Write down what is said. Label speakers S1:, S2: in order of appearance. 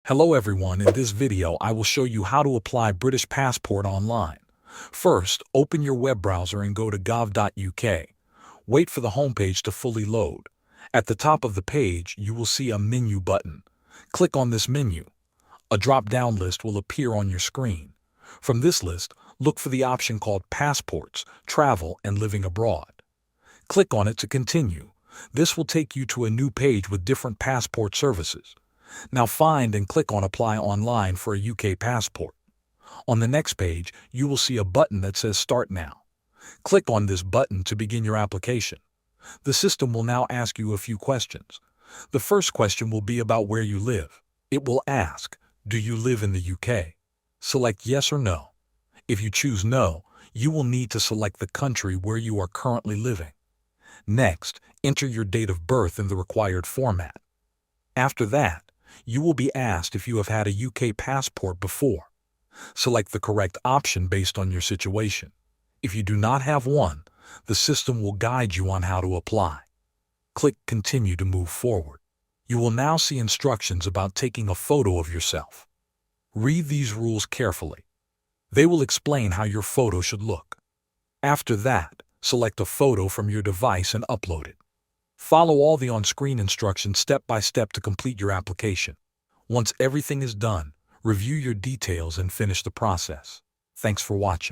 S1: Hello everyone, in this video I will show you how to apply British Passport online. First, open your web browser and go to gov.uk. Wait for the homepage to fully load. At the top of the page, you will see a menu button. Click on this menu. A drop-down list will appear on your screen. From this list, look for the option called Passports, Travel and Living Abroad. Click on it to continue. This will take you to a new page with different passport services. Now find and click on Apply Online for a UK passport. On the next page, you will see a button that says Start Now. Click on this button to begin your application. The system will now ask you a few questions. The first question will be about where you live. It will ask, do you live in the UK? Select yes or no. If you choose no, you will need to select the country where you are currently living. Next, enter your date of birth in the required format. After that, you will be asked if you have had a UK passport before. Select the correct option based on your situation. If you do not have one, the system will guide you on how to apply. Click Continue to move forward. You will now see instructions about taking a photo of yourself. Read these rules carefully. They will explain how your photo should look. After that, select a photo from your device and upload it. Follow all the on-screen instructions step by step to complete your application. Once everything is done, review your details and finish the process. Thanks for watching.